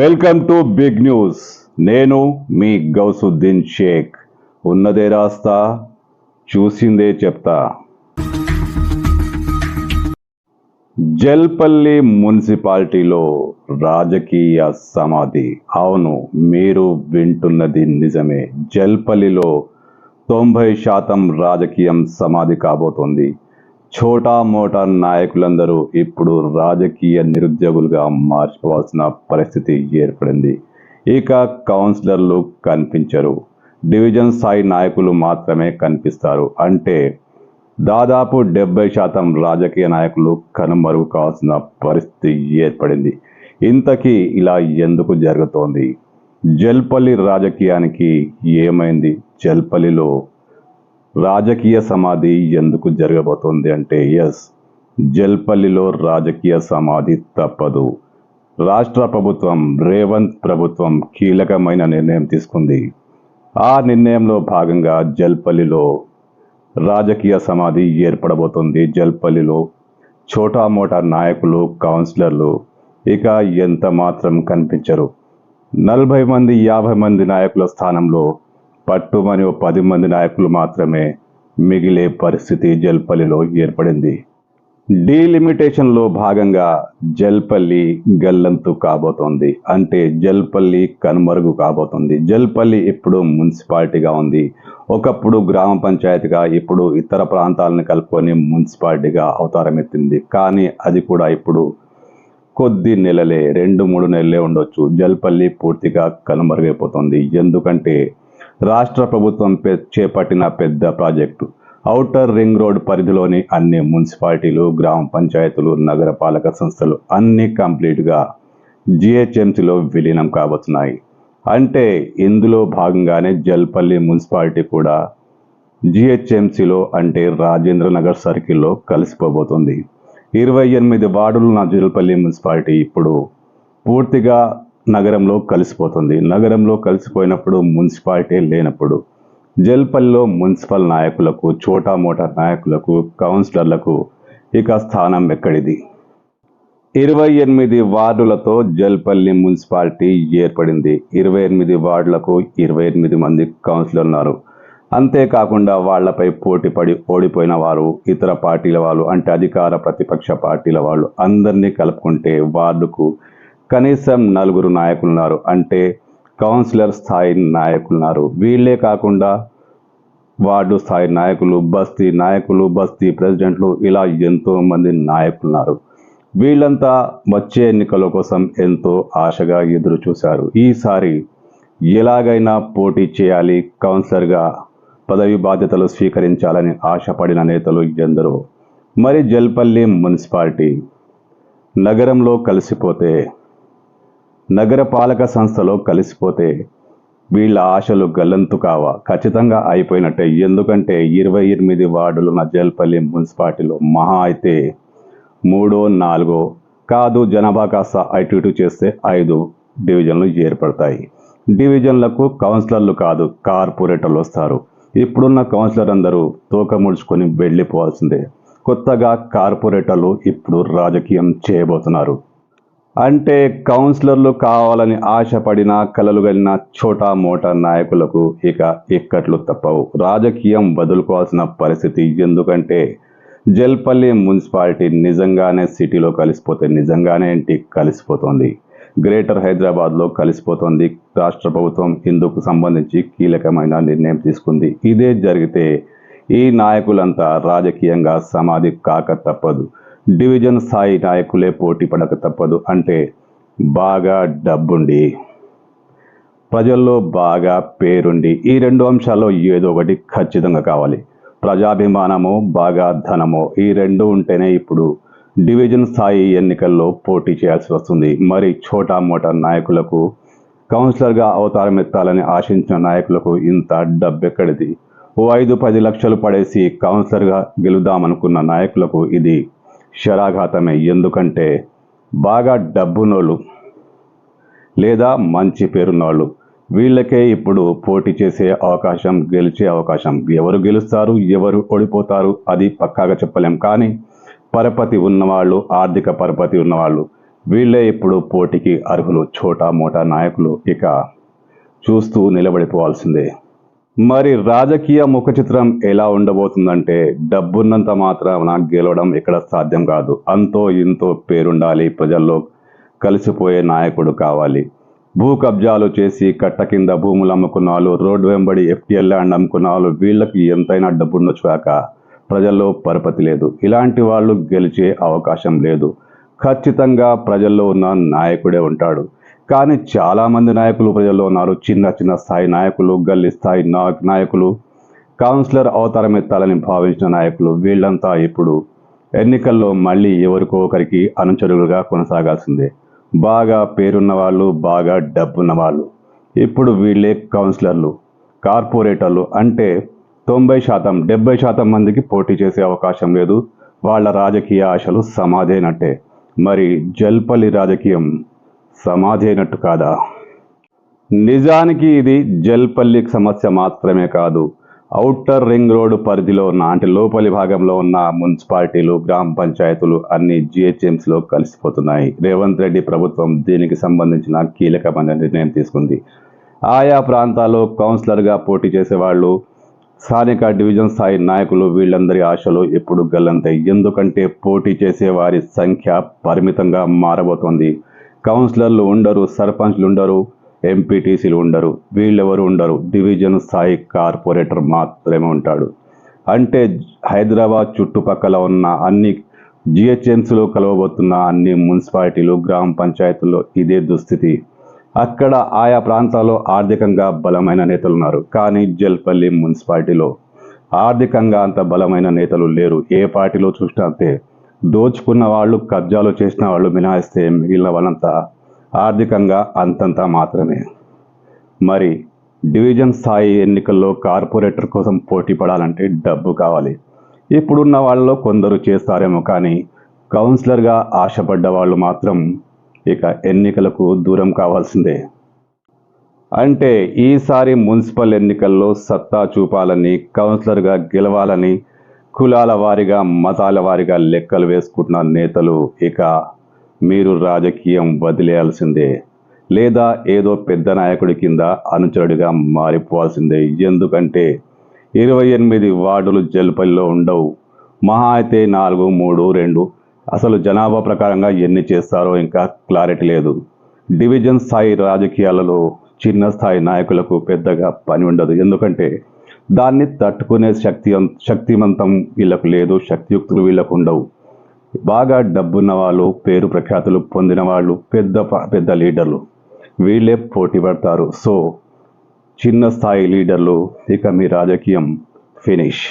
Welcome to big news. నేను మీ గౌసుద్దీన్ షేక్. ఉన్నదే రాస్తా, చూసిందే చెప్తా. జల్పల్లి మున్సిపాలిటీలో రాజకీయ సమాధి. అవును, మీరు వింటున్నది నిజమే. జల్పల్లిలో 90% రాజకీయం సమాధి కాబోతోంది. ఛోటా మోటా నాయకులందరూ ఇప్పుడు రాజకీయ నిరుద్యోగులుగా మార్చుకోవాల్సిన పరిస్థితి ఏర్పడింది. ఇక కౌన్సిలర్లు కనిపించరు, డివిజన్ స్థాయి నాయకులు మాత్రమే కనిపిస్తారు. అంటే దాదాపు 70% రాజకీయ నాయకులు కనుమరుగు కావాల్సిన పరిస్థితి ఏర్పడింది. ఇంతకీ ఇలా ఎందుకు జరుగుతోంది? జల్పల్లి రాజకీయానికి ఏమైంది? జల్పల్లిలో రాజకీయ సమాధి ఎందుకు జరగబోతోంది అంటే జల్పల్లిలో రాజకీయ సమాధి తప్పదు. రాష్ట్ర ప్రభుత్వం, రేవంత్ ప్రభుత్వం కీలకమైన నిర్ణయం తీసుకుంది. ఆ నిర్ణయంలో భాగంగా జల్పల్లిలో రాజకీయ సమాధి ఏర్పడబోతోంది. జల్పల్లిలో ఛోటా మోటా నాయకులు, కౌన్సిలర్లు ఇక ఎంత మాత్రం కనిపించరు. 40 మంది 50 మంది నాయకుల స్థానంలో పట్టుమని 10 మంది నాయకులు మాత్రమే మిగిలే పరిస్థితి జల్పల్లిలో ఏర్పడింది. డీలిమిటేషన్లో భాగంగా జల్పల్లి గల్లంతు కాబోతోంది. అంటే జల్పల్లి కనుమరుగు కాబోతోంది. జల్పల్లి ఇప్పుడు మున్సిపాలిటీగా ఉంది. ఒకప్పుడు గ్రామ పంచాయతీగా, ఇప్పుడు ఇతర ప్రాంతాలను కలుపుకొని మున్సిపాలిటీగా అవతారం ఎత్తింది. కానీ అది కూడా ఇప్పుడు కొద్ది నెలలే, 2-3 నెలలే ఉండొచ్చు. జల్పల్లి పూర్తిగా కనుమరుగైపోతుంది. ఎందుకంటే రాష్ట్ర ప్రభుత్వం చేపట్టిన పెద్ద ప్రాజెక్టు ఔటర్ రింగ్ రోడ్ పరిధిలోని అన్ని మున్సిపాలిటీలు, గ్రామ పంచాయతీలు, నగరపాలక సంస్థలు అన్నీ కంప్లీట్గా జిహెచ్ఎంసీలో విలీనం కాబోతున్నాయి. అంటే ఇందులో భాగంగానే జల్పల్లి మున్సిపాలిటీ కూడా జిహెచ్ఎంసీలో, అంటే రాజేంద్ర నగర్ సర్కిల్లో కలిసిపోబోతుంది. 28 వార్డులు ఉన్న జల్పల్లి మున్సిపాలిటీ ఇప్పుడు పూర్తిగా నగరంలో కలిసిపోతుంది. నగరంలో కలిసిపోయినప్పుడు మున్సిపాలిటీ లేనప్పుడు జల్పల్లిలో మున్సిపల్ నాయకులకు, ఛోటా మోటా నాయకులకు, కౌన్సిలర్లకు ఇక స్థానం ఎక్కడిది? 28 వార్డులతో జల్పల్లి మున్సిపాలిటీ ఏర్పడింది. 28 వార్డులకు 28 మంది కౌన్సిలర్ ఉన్నారు. అంతేకాకుండా వాళ్లపై పోటీపడి ఓడిపోయిన వారు, ఇతర పార్టీల వాళ్ళు, అంటే అధికార ప్రతిపక్ష పార్టీల వాళ్ళు అందరినీ కలుపుకుంటే వార్డుకు కనీసం 4 నాయకులున్నారు. అంటే కౌన్సిలర్ స్థాయి నాయకులున్నారు. వీళ్ళే కాకుండా వార్డు స్థాయి నాయకులు, బస్తీ ప్రెసిడెంట్లు, ఇలా ఎంతో మంది నాయకులున్నారు. వీళ్ళంతా వచ్చే ఎన్నికల కోసం ఎంతో ఆశగా ఎదురు చూశారు. ఈసారి ఎలాగైనా పోటీ చేయాలి, కౌన్సిలర్గా పదవి బాధ్యతలు స్వీకరించాలని ఆశపడిన నేతలు ఎందరో. మరి జల్పల్లి మున్సిపాలిటీ నగరంలో కలిసిపోతే, నగరపాలక సంస్థలో కలిసిపోతే వీళ్ళ ఆశలు గల్లంతు కావా? ఖచ్చితంగా అయిపోయినట్టే. ఎందుకంటే 28 వార్డులున్న జల్పల్లి మున్సిపాలిటీలో మహా అయితే 3-4 కాదు, జనాభా కాస్త అటు ఇటు చేస్తే 5 డివిజన్లు ఏర్పడతాయి. డివిజన్లకు కౌన్సిలర్లు కాదు, కార్పొరేటర్లు వస్తారు. ఇప్పుడున్న కౌన్సిలర్ అందరూ తోక ముడుచుకొని వెళ్ళిపోవాల్సిందే. కొత్తగా కార్పొరేటర్లు ఇప్పుడు రాజకీయం చేయబోతున్నారు. అంటే కౌన్సిలర్లు కావాలని ఆశపడిన, కలలు కలిగిన ఛోటా మోటా నాయకులకు ఇక ఇక్కట్లు తప్పవు. రాజకీయం వదులుకోవాల్సిన పరిస్థితి. ఎందుకంటే జల్పల్లి మున్సిపాలిటీ నిజంగానే సిటీలో కలిసిపోతే, నిజంగానే కలిసిపోతుంది. గ్రేటర్ హైదరాబాద్లో కలిసిపోతుంది. రాష్ట్ర ప్రభుత్వం ఇందుకు సంబంధించి కీలకమైన నిర్ణయం తీసుకుంది. ఇదే జరిగితే ఈ నాయకులంతా రాజకీయంగా సమాధి కాక తప్పదు. డివిజన్ స్థాయి నాయకులే పోటీ పడక తప్పదు. అంటే బాగా డబ్బుండి, ప్రజల్లో బాగా పేరుండి, ఈ 2 అంశాల్లో ఏదో ఒకటి ఖచ్చితంగా కావాలి. ప్రజాభిమానము, బాగా ధనము, ఈ 2 ఉంటేనే ఇప్పుడు డివిజన్ స్థాయి ఎన్నికల్లో పోటీ చేయాల్సి వస్తుంది. మరి ఛోటా మోటా నాయకులకు, కౌన్సిలర్గా అవతారం ఎత్తాలని ఆశించిన నాయకులకు ఇంత డబ్బెక్కడిది? 5-10 లక్షలు పడేసి కౌన్సిలర్గా గెలుద్దామనుకున్న నాయకులకు ఇది శరాఘాతమే. ఎందుకంటే బాగా డబ్బునోళ్ళు లేదా మంచి పేరున్నోళ్ళు, వీళ్ళకే ఇప్పుడు పోటీ చేసే అవకాశం, గెలిచే అవకాశం. ఎవరు గెలుస్తారు, ఎవరు ఓడిపోతారు అది పక్కాగా చెప్పలేం. కానీ పరపతి ఉన్నవాళ్ళు, ఆర్థిక పరపతి ఉన్నవాళ్ళు వీళ్ళే ఇప్పుడు పోటీకి అర్హులు. చోటా మోటా నాయకులు ఇక చూస్తూ నిలబడిపోవాల్సిందే. మరి రాజకీయ ముఖ చిత్రం ఎలా ఉండబోతుందంటే, డబ్బున్నంత మాత్రాన గెలవడం ఇక్కడ సాధ్యం కాదు. అంతో ఇంతో పేరుండాలి, ప్రజల్లో కలిసిపోయే నాయకుడు కావాలి. భూ కబ్జాలు చేసి కట్ట కింద భూములు అమ్ముకున్న వాళ్ళు, రోడ్డు వెంబడి ఎఫ్టీఎల్ ల్యాండ్ అమ్ముకున్న వాళ్ళు, వీళ్ళకి ఎంతైనా డబ్బుండొచ్చాక ప్రజల్లో పరపతి లేదు. ఇలాంటి వాళ్ళు గెలిచే అవకాశం లేదు. ఖచ్చితంగా ప్రజల్లో ఉన్న నాయకుడే ఉంటాడు. కానీ చాలామంది నాయకులు ప్రజల్లో ఉన్నారు. చిన్న చిన్న స్థాయి నాయకులు, గల్లీ స్థాయి నాయకులు, కౌన్సిలర్ అవతారం ఎత్తాలని భావించిన నాయకులు, వీళ్ళంతా ఇప్పుడు ఎన్నికల్లో మళ్ళీ ఎవరికో ఒకరికి అనుచరులుగా కొనసాగాల్సిందే. బాగా పేరున్న వాళ్ళు, బాగా డబ్బున్న వాళ్ళు ఇప్పుడు వీళ్ళే కౌన్సిలర్లు, కార్పొరేటర్లు. అంటే 90%, 70% మందికి పోటీ చేసే అవకాశం లేదు. వాళ్ళ రాజకీయ ఆశలు సమాధైనట్టే. మరి జల్పల్లి రాజకీయం సమాధి అయినట్టు కాదా? నిజానికి ఇది జల్పల్లికి సమస్య మాత్రమే కాదు. ఔటర్ రింగ్ రోడ్డు పరిధిలో ఉన్న, అంటే లోపలి భాగంలో ఉన్న మున్సిపాలిటీలు, గ్రామ పంచాయతీలు అన్ని జిహెచ్ఎంసీలో కలిసిపోతున్నాయి. రేవంత్ రెడ్డి ప్రభుత్వం దీనికి సంబంధించిన కీలకమైన నిర్ణయం తీసుకుంది. ఆయా ప్రాంతాల్లో కౌన్సిలర్గా పోటీ చేసేవాళ్ళు, స్థానిక డివిజన్ స్థాయి నాయకులు, వీళ్ళందరి ఆశలు ఎప్పుడు గల్లంతాయి. ఎందుకంటే పోటీ చేసే వారి సంఖ్య పరిమితంగా మారబోతోంది. కౌన్సిలర్లు ఉండరు, సర్పంచ్లు ఉండరు, ఎంపీటీసీలు ఉండరు, వీళ్ళెవరు ఉండరు. డివిజన్ స్థాయి కార్పొరేటర్ మాత్రమే ఉంటాడు. అంటే హైదరాబాద్ చుట్టుపక్కల ఉన్న అన్ని జిహెచ్ఎంసీలో కలవబోతున్న అన్ని మున్సిపాలిటీలు, గ్రామ పంచాయతీల్లో ఇదే దుస్థితి. అక్కడ ఆయా ప్రాంతాల్లో ఆర్థికంగా బలమైన నేతలు ఉన్నారు. కానీ జల్పల్లి మున్సిపాలిటీలో ఆర్థికంగా అంత బలమైన నేతలు లేరు. ఏ పార్టీలో చూసినా అంతే. దోచుకున్న వాళ్ళు, కబ్జాలు చేసిన వాళ్ళు మినహాయిస్తే మిగిలిన వాళ్ళంతా ఆర్థికంగా అంతంతా మాత్రమే. మరి డివిజన్ స్థాయి ఎన్నికల్లో కార్పొరేటర్ కోసం పోటీ పడాలంటే డబ్బు కావాలి. ఇప్పుడున్న వాళ్ళలో కొందరు చేస్తారేమో, కానీ కౌన్సిలర్గా ఆశపడ్డ వాళ్ళు మాత్రం ఇక ఎన్నికలకు దూరం కావాల్సిందే. అంటే ఈసారి మున్సిపల్ ఎన్నికల్లో సత్తా చూపాలని, కౌన్సిలర్గా గెలవాలని కులాల వారీగా, మతాల వారీగా లెక్కలు వేసుకుంటున్న నేతలు ఇక మీరు రాజకీయం వదిలేయాల్సిందే. లేదా ఏదో పెద్ద నాయకుడి కింద అనుచరుడిగా మారిపోవాల్సిందే. ఎందుకంటే 28 వార్డులు జల్పల్లిలో ఉండవు. మహా అయితే 4, 3, 2. అసలు జనాభా ప్రకారంగా ఎన్ని చేస్తారో ఇంకా క్లారిటీ లేదు. డివిజన్ స్థాయి రాజకీయాలలో చిన్న స్థాయి నాయకులకు పెద్దగా పని ఉండదు. ఎందుకంటే దాన్ని తట్టుకునే శక్తివంతం వీళ్ళకు లేదు, శక్తియుక్తులు వీళ్ళకు ఉండవు. బాగా డబ్బున్న వాళ్ళు, పేరు ప్రఖ్యాతులు పొందిన వాళ్ళు, పెద్ద లీడర్లు, వీళ్ళే పోటీ పడతారు. సో చిన్న స్థాయి లీడర్లు, ఇక మీ రాజకీయం ఫినిష్.